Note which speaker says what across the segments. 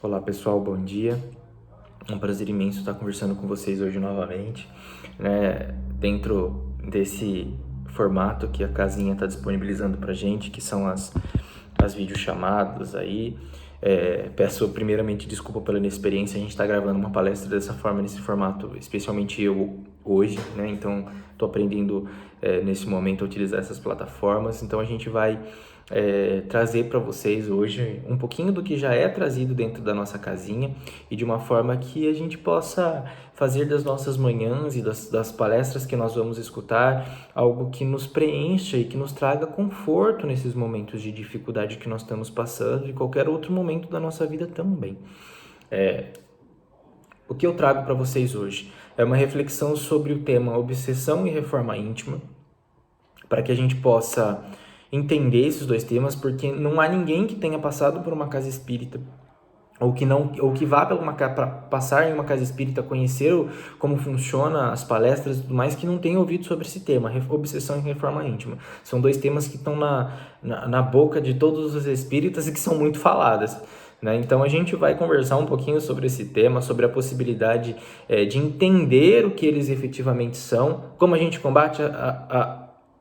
Speaker 1: Olá pessoal, bom dia. É um prazer imenso estar conversando com vocês hoje novamente, né? Dentro desse formato que a casinha está disponibilizando para gente, que são as videochamadas aí. Peço primeiramente desculpa pela inexperiência, a gente está gravando uma palestra dessa forma, nesse formato, especialmente eu hoje, né? Então, estou aprendendo nesse momento a utilizar essas plataformas, então a gente vai trazer para vocês hoje um pouquinho do que já é trazido dentro da nossa casinha e de uma forma que a gente possa fazer das nossas manhãs e das palestras que nós vamos escutar algo que nos preencha e que nos traga conforto nesses momentos de dificuldade que nós estamos passando e qualquer outro momento da nossa vida também. O que eu trago para vocês hoje é uma reflexão sobre o tema obsessão e reforma íntima, para que a gente possa entender esses dois temas, porque não há ninguém que tenha passado por uma casa espírita ou que vá para passar em uma casa espírita, conhecer como funciona as palestras e tudo mais, que não tenha ouvido sobre esse tema, obsessão e reforma íntima. São dois temas que estão na boca de todos os espíritas e que são muito faladas, né? Então a gente vai conversar um pouquinho sobre esse tema, sobre a possibilidade de entender o que eles efetivamente são, como a gente combate a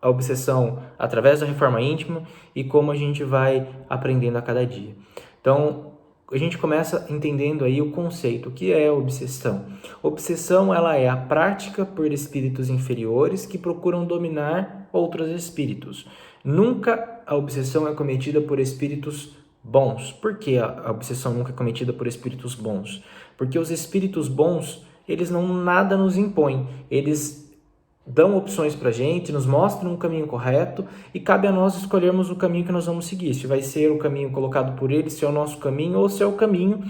Speaker 1: obsessão através da reforma íntima e como a gente vai aprendendo a cada dia. Então, a gente começa entendendo aí o conceito, o que é obsessão. Obsessão, ela é a prática por espíritos inferiores que procuram dominar outros espíritos. Nunca a obsessão é cometida por espíritos bons. Por que a obsessão nunca é cometida por espíritos bons? Porque os espíritos bons, eles não nada nos impõem, eles dão opções para a gente, nos mostram um caminho correto e cabe a nós escolhermos o caminho que nós vamos seguir. Se vai ser o caminho colocado por eles, se é o nosso caminho ou se é o caminho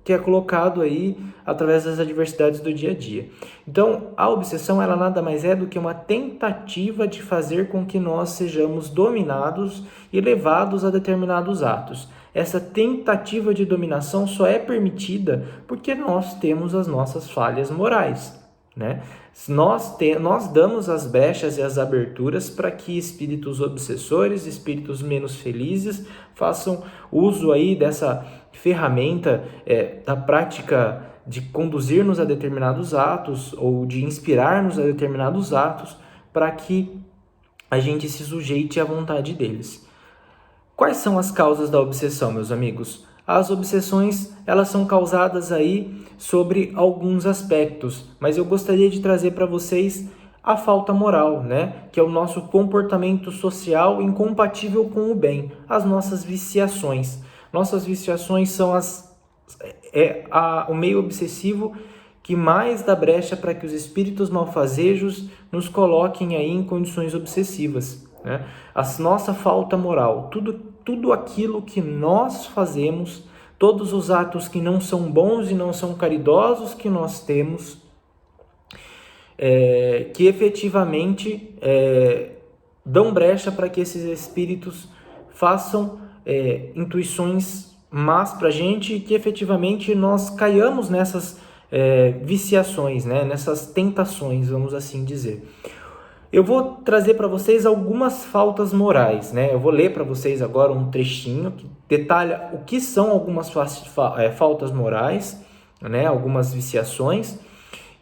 Speaker 1: que é colocado aí através das adversidades do dia a dia. Então, a obsessão, ela nada mais é do que uma tentativa de fazer com que nós sejamos dominados e levados a determinados atos. Essa tentativa de dominação só é permitida porque nós temos as nossas falhas morais, né? Nós damos as brechas e as aberturas para que espíritos obsessores, espíritos menos felizes, façam uso aí dessa ferramenta da prática de conduzir-nos a determinados atos ou de inspirar-nos a determinados atos para que a gente se sujeite à vontade deles. Quais são as causas da obsessão, meus amigos? As obsessões, elas são causadas aí sobre alguns aspectos, mas eu gostaria de trazer para vocês a falta moral, né? Que é o nosso comportamento social incompatível com o bem, as nossas viciações. Nossas viciações são o meio obsessivo que mais dá brecha para que os espíritos malfazejos nos coloquem aí em condições obsessivas, né? A nossa falta moral, tudo aquilo que nós fazemos, todos os atos que não são bons e não são caridosos que nós temos, que efetivamente dão brecha para que esses espíritos façam intuições más para a gente e que efetivamente nós caiamos nessas viciações, né? Nessas tentações, vamos assim dizer. Eu vou trazer para vocês algumas faltas morais, né? Eu vou ler para vocês agora um trechinho que detalha o que são algumas faltas morais, né? Algumas viciações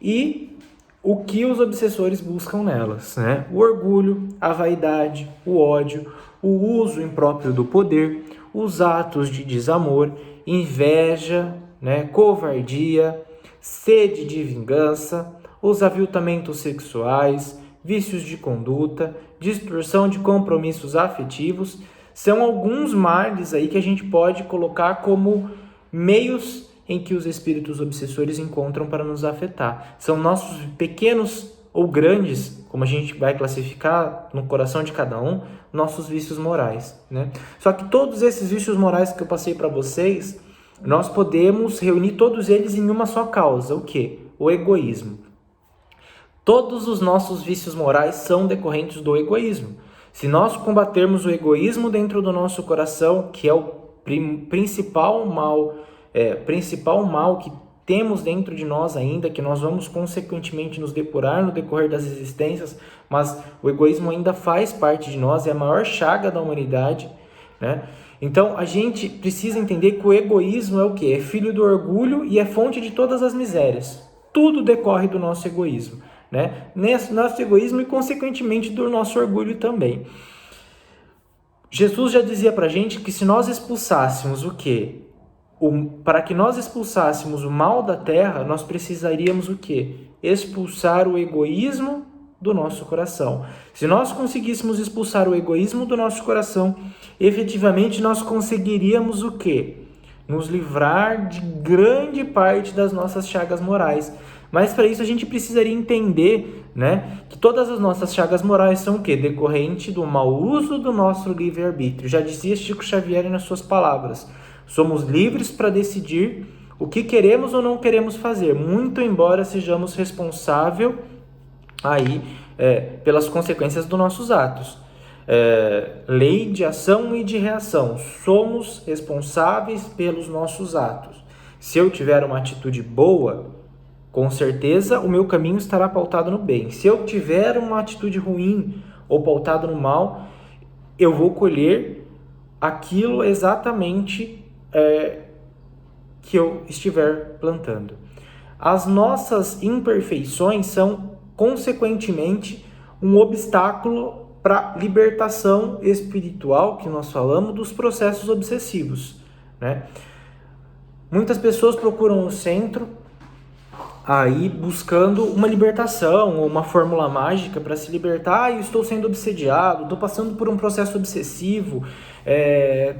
Speaker 1: e o que os obsessores buscam nelas, né? O orgulho, a vaidade, o ódio, o uso impróprio do poder, os atos de desamor, inveja, né? Covardia, sede de vingança, os aviltamentos sexuais, vícios de conduta, distorção de compromissos afetivos, são alguns males aí que a gente pode colocar como meios em que os espíritos obsessores encontram para nos afetar. São nossos pequenos ou grandes, como a gente vai classificar no coração de cada um, nossos vícios morais, né? Só que todos esses vícios morais que eu passei para vocês, nós podemos reunir todos eles em uma só causa, o quê? O egoísmo. Todos os nossos vícios morais são decorrentes do egoísmo. Se nós combatermos o egoísmo dentro do nosso coração, que é o principal mal que temos dentro de nós ainda, que nós vamos consequentemente nos depurar no decorrer das existências, mas o egoísmo ainda faz parte de nós, é a maior chaga da humanidade, né? Então, a gente precisa entender que o egoísmo é o quê? É filho do orgulho e é fonte de todas as misérias. Tudo decorre do nosso egoísmo, né? Nosso egoísmo e, consequentemente, do nosso orgulho também. Jesus já dizia pra gente que se nós expulsássemos o quê? Para que nós expulsássemos o mal da terra, nós precisaríamos o quê? Expulsar o egoísmo do nosso coração. Se nós conseguíssemos expulsar o egoísmo do nosso coração, efetivamente nós conseguiríamos o quê? Nos livrar de grande parte das nossas chagas morais. Mas para isso a gente precisaria entender, né, que todas as nossas chagas morais são o quê? Decorrente do mau uso do nosso livre-arbítrio. Já dizia Chico Xavier nas suas palavras. Somos livres para decidir o que queremos ou não queremos fazer, muito embora sejamos responsáveis pelas consequências dos nossos atos. Lei de ação e de reação. Somos responsáveis pelos nossos atos. Se eu tiver uma atitude boa, com certeza o meu caminho estará pautado no bem. Se eu tiver uma atitude ruim ou pautado no mal, eu vou colher aquilo exatamente que eu estiver plantando. As nossas imperfeições são, consequentemente, um obstáculo para a libertação espiritual, que nós falamos, dos processos obsessivos, né? Muitas pessoas procuram o centro aí buscando uma libertação ou uma fórmula mágica para se libertar. Eu estou sendo obsediado, estou passando por um processo obsessivo,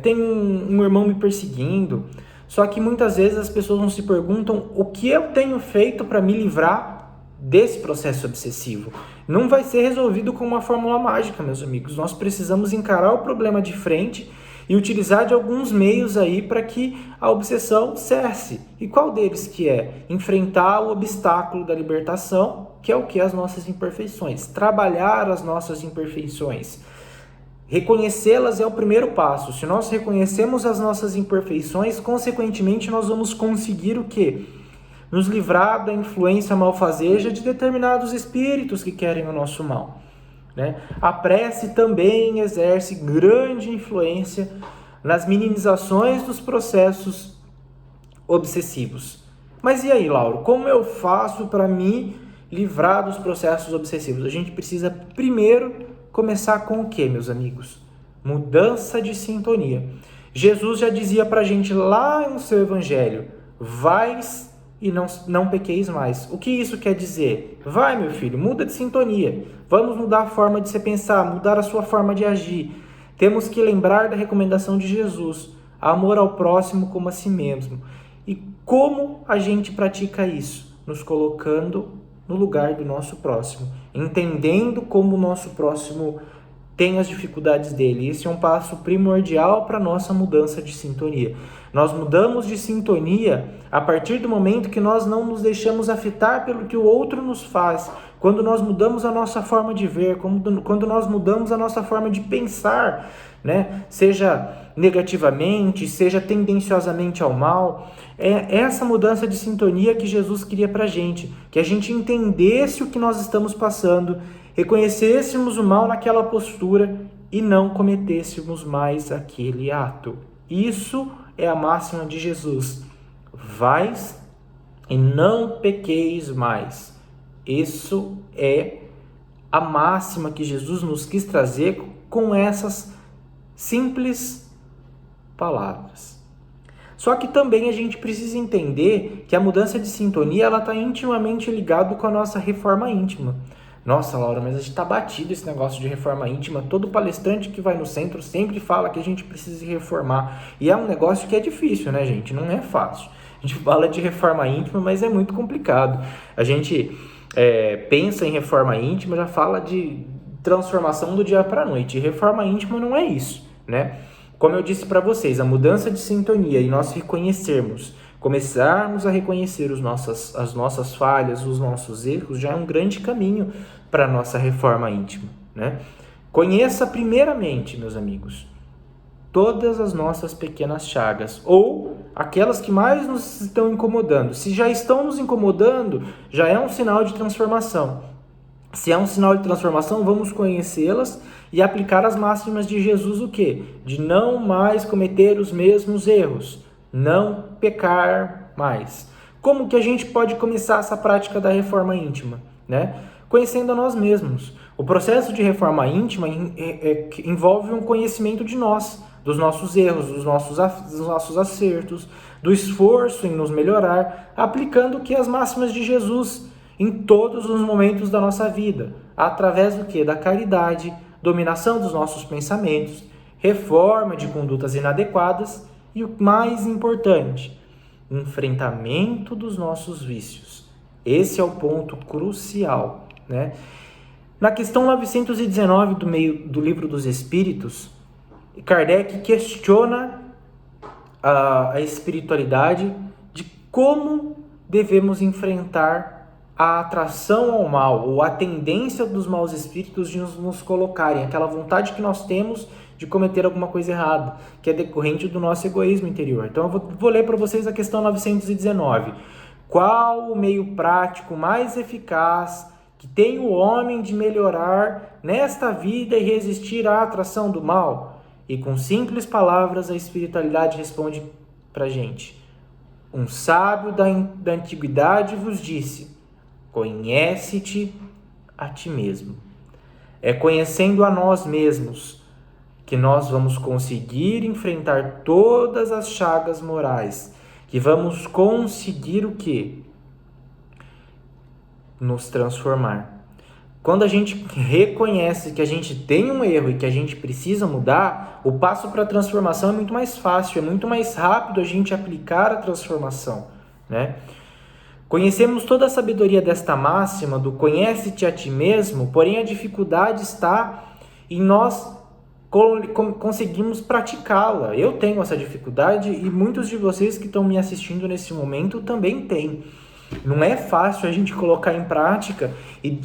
Speaker 1: tem um irmão me perseguindo. Só que muitas vezes as pessoas não se perguntam o que eu tenho feito para me livrar desse processo obsessivo. Não vai ser resolvido com uma fórmula mágica, meus amigos. Nós precisamos encarar o problema de frente e utilizar de alguns meios aí para que a obsessão cesse. E qual deles que é? Enfrentar o obstáculo da libertação, que é o que? As nossas imperfeições. Trabalhar as nossas imperfeições. Reconhecê-las é o primeiro passo. Se nós reconhecemos as nossas imperfeições, consequentemente nós vamos conseguir o quê? Nos livrar da influência malfazeja de determinados espíritos que querem o nosso mal, né? A prece também exerce grande influência nas minimizações dos processos obsessivos. Mas e aí, Lauro, como eu faço para me livrar dos processos obsessivos? A gente precisa primeiro começar com o que, meus amigos? Mudança de sintonia. Jesus já dizia para a gente lá no seu evangelho: vais e não pequeis mais. O que isso quer dizer? Vai, meu filho, muda de sintonia. Vamos mudar a forma de você pensar, mudar a sua forma de agir. Temos que lembrar da recomendação de Jesus: amor ao próximo como a si mesmo. E como a gente pratica isso? Nos colocando no lugar do nosso próximo, entendendo como o nosso próximo tem as dificuldades dele. Esse é um passo primordial para a nossa mudança de sintonia. Nós mudamos de sintonia a partir do momento que nós não nos deixamos afetar pelo que o outro nos faz. Quando nós mudamos a nossa forma de ver, quando nós mudamos a nossa forma de pensar, né? Seja negativamente, seja tendenciosamente ao mal. É essa mudança de sintonia que Jesus queria para a gente. Que a gente entendesse o que nós estamos passando, reconhecêssemos o mal naquela postura e não cometêssemos mais aquele ato. Isso é a máxima de Jesus: vais e não pequeis mais. Isso é a máxima que Jesus nos quis trazer com essas simples palavras. Só que também a gente precisa entender que a mudança de sintonia está intimamente ligada com a nossa reforma íntima. Nossa, Laura, mas a gente está batido esse negócio de reforma íntima. Todo palestrante que vai no centro sempre fala que a gente precisa se reformar. E é um negócio que é difícil, né, gente? Não é fácil. A gente fala de reforma íntima, mas é muito complicado. A gente pensa em reforma íntima, já fala de transformação do dia para a noite. E reforma íntima não é isso, né? Como eu disse para vocês, a mudança de sintonia e nós começarmos a reconhecer as nossas falhas, os nossos erros, já é um grande caminho para a nossa reforma íntima, né? Conheça primeiramente, meus amigos, todas as nossas pequenas chagas, ou aquelas que mais nos estão incomodando. Se já estão nos incomodando, já é um sinal de transformação. Se é um sinal de transformação, vamos conhecê-las e aplicar as máximas de Jesus, o quê? De não mais cometer os mesmos erros, não pecar mais. Como que a gente pode começar essa prática da reforma íntima, né? Conhecendo a nós mesmos. O processo de reforma íntima envolve um conhecimento de nós, dos nossos erros, dos nossos acertos, do esforço em nos melhorar, aplicando o que as máximas de Jesus em todos os momentos da nossa vida, através do que? Da caridade, dominação dos nossos pensamentos, reforma de condutas inadequadas e o mais importante, enfrentamento dos nossos vícios. Esse é o ponto crucial, né? Na questão 919 do Livro dos Espíritos, Kardec questiona a espiritualidade de como devemos enfrentar a atração ao mal, ou a tendência dos maus espíritos de nos colocarem, aquela vontade que nós temos de cometer alguma coisa errada, que é decorrente do nosso egoísmo interior. Então eu vou ler para vocês a questão 919. Qual o meio prático mais eficaz que tem o homem de melhorar nesta vida e resistir à atração do mal? E com simples palavras a espiritualidade responde para a gente. Um sábio da antiguidade vos disse: conhece-te a ti mesmo. É conhecendo a nós mesmos que nós vamos conseguir enfrentar todas as chagas morais, que vamos conseguir o quê? Nos transformar. Quando a gente reconhece que a gente tem um erro e que a gente precisa mudar, o passo para a transformação é muito mais fácil, é muito mais rápido a gente aplicar a transformação, né? Conhecemos toda a sabedoria desta máxima do conhece-te a ti mesmo, porém a dificuldade está em nós conseguirmos praticá-la. Eu tenho essa dificuldade e muitos de vocês que estão me assistindo nesse momento também têm. Não é fácil a gente colocar em prática e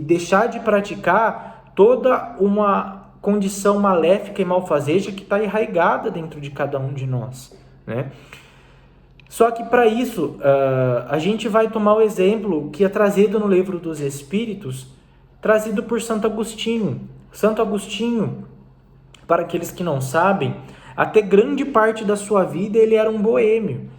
Speaker 1: deixar de praticar toda uma condição maléfica e malfazeja que está enraizada dentro de cada um de nós, né? Só que para isso, a gente vai tomar o exemplo que é trazido no Livro dos Espíritos, trazido por Santo Agostinho. Santo Agostinho, para aqueles que não sabem, até grande parte da sua vida ele era um boêmio.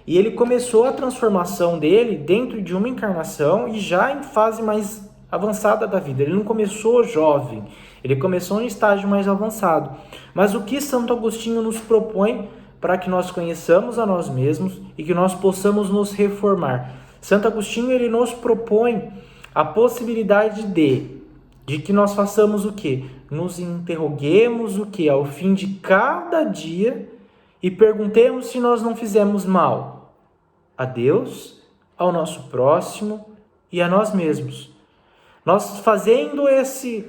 Speaker 1: E ele começou a transformação dele dentro de uma encarnação e já em fase mais avançada da vida. Ele não começou jovem, ele começou em estágio mais avançado. Mas o que Santo Agostinho nos propõe para que nós conheçamos a nós mesmos e que nós possamos nos reformar? Santo Agostinho ele nos propõe a possibilidade de que nós façamos o quê? Nos interroguemos o quê? Ao fim de cada dia e perguntemos se nós não fizemos mal a Deus, ao nosso próximo e a nós mesmos. Nós fazendo esse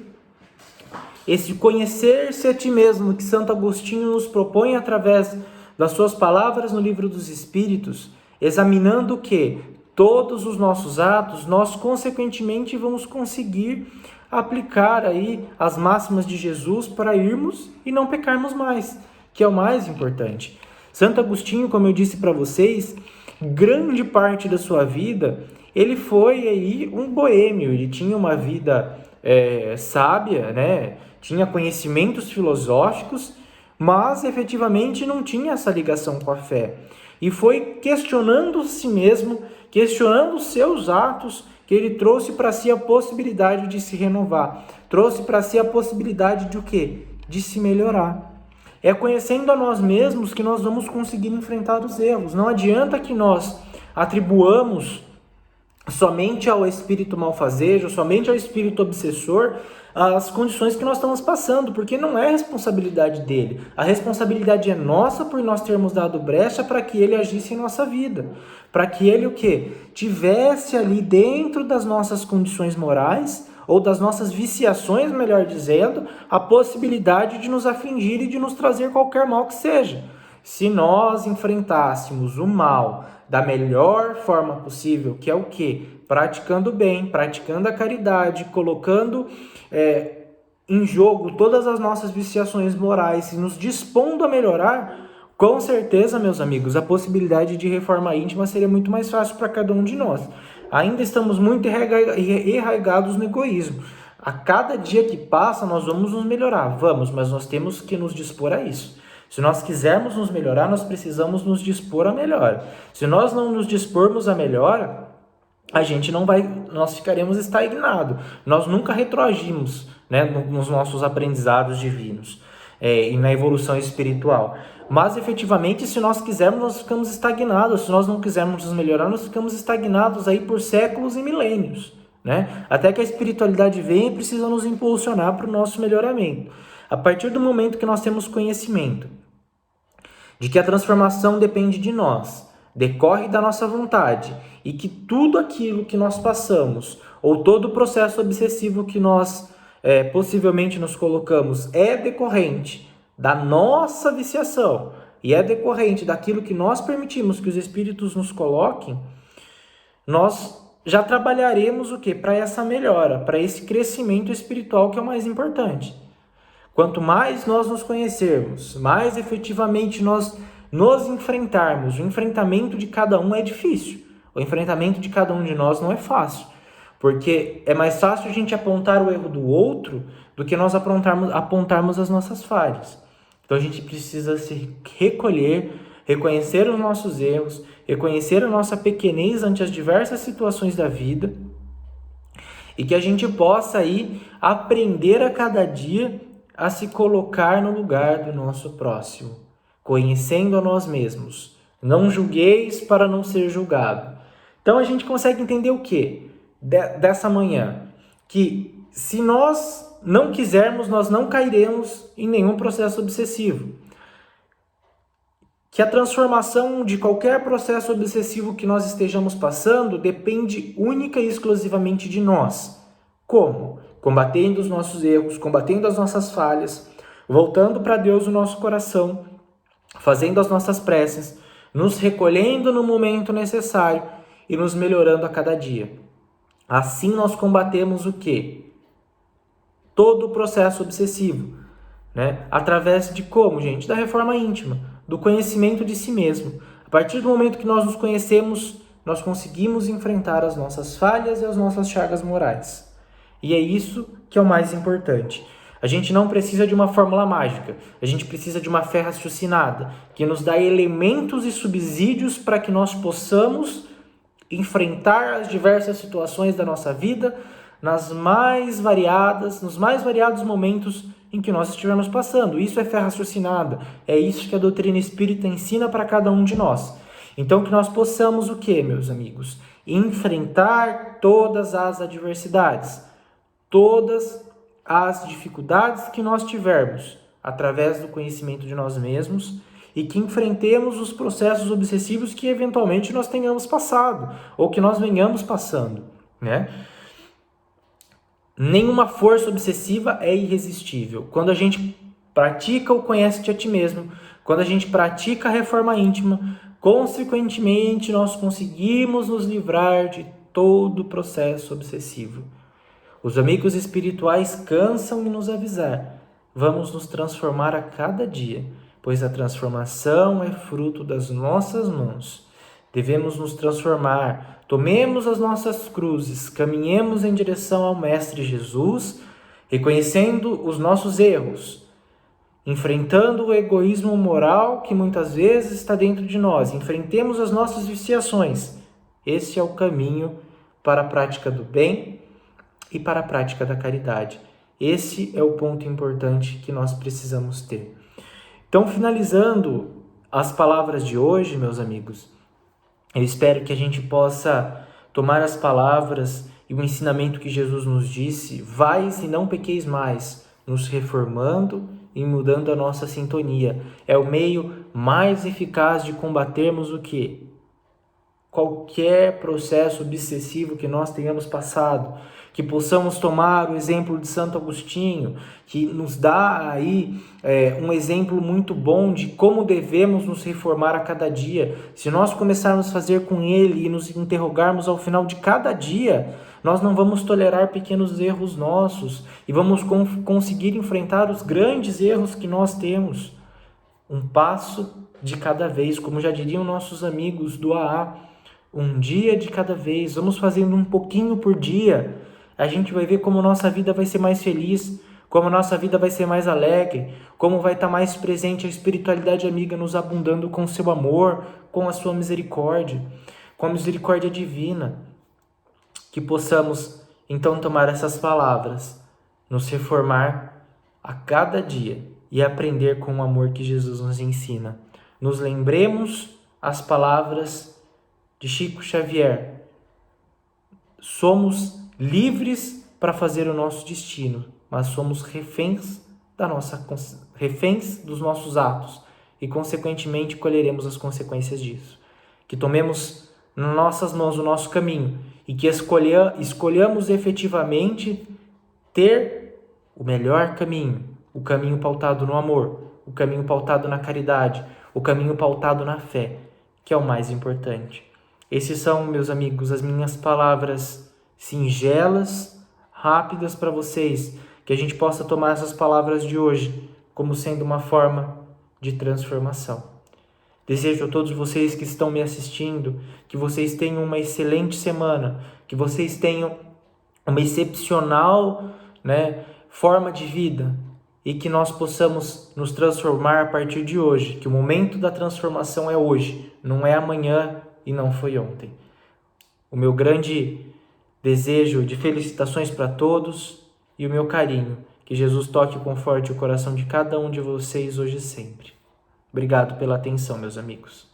Speaker 1: conhecer-se a ti mesmo que Santo Agostinho nos propõe através das suas palavras no Livro dos Espíritos, examinando o que? Todos os nossos atos, nós consequentemente vamos conseguir aplicar aí as máximas de Jesus para irmos e não pecarmos mais, que é o mais importante. Santo Agostinho, como eu disse para vocês, grande parte da sua vida, ele foi aí um boêmio, ele tinha uma vida sábia, né? Tinha conhecimentos filosóficos, mas efetivamente não tinha essa ligação com a fé. E foi questionando a si mesmo, questionando os seus atos, que ele trouxe para si a possibilidade de se renovar, trouxe para si a possibilidade de o quê? De se melhorar. É conhecendo a nós mesmos que nós vamos conseguir enfrentar os erros. Não adianta que nós atribuamos somente ao espírito malfazejo, somente ao espírito obsessor, as condições que nós estamos passando, porque não é responsabilidade dele. A responsabilidade é nossa por nós termos dado brecha para que ele agisse em nossa vida. Para que ele o quê? Tivesse ali dentro das nossas condições morais, ou das nossas viciações, melhor dizendo, a possibilidade de nos afligir e de nos trazer qualquer mal que seja. Se nós enfrentássemos o mal da melhor forma possível, que é o quê? Praticando o bem, praticando a caridade, colocando em jogo todas as nossas viciações morais e nos dispondo a melhorar, com certeza, meus amigos, a possibilidade de reforma íntima seria muito mais fácil para cada um de nós. ainda estamos muito enraigados no egoísmo. A cada dia que passa, nós vamos nos melhorar. Vamos, mas nós temos que nos dispor a isso. Se nós quisermos nos melhorar, nós precisamos nos dispor à melhora. Se nós não nos dispormos à melhora, nós ficaremos estagnados. Nós nunca retroagimos, né, nos nossos aprendizados divinos e na evolução espiritual. Mas, efetivamente, se nós quisermos, nós ficamos estagnados. Se nós não quisermos nos melhorar, nós ficamos estagnados aí por séculos e milênios, né? Até que a espiritualidade venha e precisa nos impulsionar para o nosso melhoramento. A partir do momento que nós temos conhecimento de que a transformação depende de nós, decorre da nossa vontade, e que tudo aquilo que nós passamos, ou todo o processo obsessivo que nós possivelmente nos colocamos, é decorrente da nossa viciação, e é decorrente daquilo que nós permitimos que os espíritos nos coloquem, nós já trabalharemos o quê? Para essa melhora, para esse crescimento espiritual que é o mais importante. Quanto mais nós nos conhecermos, mais efetivamente nós nos enfrentarmos. O enfrentamento de cada um é difícil. O enfrentamento de cada um de nós não é fácil. Porque é mais fácil a gente apontar o erro do outro do que nós apontarmos as nossas falhas. Então a gente precisa se recolher, reconhecer os nossos erros, reconhecer a nossa pequenez ante as diversas situações da vida e que a gente possa aí aprender a cada dia a se colocar no lugar do nosso próximo, conhecendo a nós mesmos. Não julgueis para não ser julgado. Então a gente consegue entender o quê? Dessa manhã, que se nós não quisermos, nós não cairemos em nenhum processo obsessivo. Que a transformação de qualquer processo obsessivo que nós estejamos passando depende única e exclusivamente de nós. Como? Combatendo os nossos erros, combatendo as nossas falhas, voltando para Deus o nosso coração, fazendo as nossas preces, nos recolhendo no momento necessário e nos melhorando a cada dia. Assim nós combatemos o quê? Todo o processo obsessivo, né? Através de como, gente? Da reforma íntima, do conhecimento de si mesmo. A partir do momento que nós nos conhecemos, nós conseguimos enfrentar as nossas falhas e as nossas chagas morais. E é isso que é o mais importante. A gente não precisa de uma fórmula mágica, a gente precisa de uma fé raciocinada, que nos dá elementos e subsídios para que nós possamos enfrentar as diversas situações da nossa vida nos mais variados momentos em que nós estivermos passando. Isso é fé raciocinada, é isso que a doutrina espírita ensina para cada um de nós. Então que nós possamos o quê, meus amigos? Enfrentar todas as adversidades, todas as dificuldades que nós tivermos através do conhecimento de nós mesmos e que enfrentemos os processos obsessivos que eventualmente nós tenhamos passado ou que nós venhamos passando, né? Nenhuma força obsessiva é irresistível. Quando a gente pratica o conhece-te a ti mesmo, quando a gente pratica a reforma íntima, consequentemente nós conseguimos nos livrar de todo o processo obsessivo. Os amigos espirituais cansam em nos avisar. Vamos nos transformar a cada dia, pois a transformação é fruto das nossas mãos. Devemos nos transformar, tomemos as nossas cruzes, caminhemos em direção ao Mestre Jesus, reconhecendo os nossos erros, enfrentando o egoísmo moral que muitas vezes está dentro de nós, enfrentemos as nossas viciações. Esse é o caminho para a prática do bem e para a prática da caridade. Esse é o ponto importante que nós precisamos ter. Então, finalizando as palavras de hoje, meus amigos, eu espero que a gente possa tomar as palavras e o ensinamento que Jesus nos disse, vais e não pequeis mais, nos reformando e mudando a nossa sintonia. É o meio mais eficaz de combatermos o quê? Qualquer processo obsessivo que nós tenhamos passado, que possamos tomar o exemplo de Santo Agostinho, que nos dá aí um exemplo muito bom de como devemos nos reformar a cada dia. Se nós começarmos a fazer com ele e nos interrogarmos ao final de cada dia, nós não vamos tolerar pequenos erros nossos e vamos conseguir enfrentar os grandes erros que nós temos. Um passo de cada vez, como já diriam nossos amigos do AA. um dia de cada vez, vamos fazendo um pouquinho por dia. A gente vai ver como nossa vida vai ser mais feliz, como nossa vida vai ser mais alegre, como vai estar mais presente a espiritualidade amiga nos abundando com seu amor, com a sua misericórdia, com a misericórdia divina. Que possamos então tomar essas palavras, nos reformar a cada dia e aprender com o amor que Jesus nos ensina. Nos lembremos as palavras de Chico Xavier. Somos livres para fazer o nosso destino, mas somos reféns dos nossos atos e, consequentemente, colheremos as consequências disso. Que tomemos nas nossas mãos o nosso caminho e que escolhamos efetivamente ter o melhor caminho, o caminho pautado no amor, o caminho pautado na caridade, o caminho pautado na fé, que é o mais importante. Esses são, meus amigos, as minhas palavras singelas, rápidas para vocês, que a gente possa tomar essas palavras de hoje como sendo uma forma de transformação. Desejo a todos vocês que estão me assistindo que vocês tenham uma excelente semana, que vocês tenham uma excepcional, forma de vida e que nós possamos nos transformar a partir de hoje, que o momento da transformação é hoje, não é amanhã e não foi ontem. O meu grande desejo de felicitações para todos e o meu carinho, que Jesus toque com forte o coração de cada um de vocês hoje e sempre. Obrigado pela atenção, meus amigos.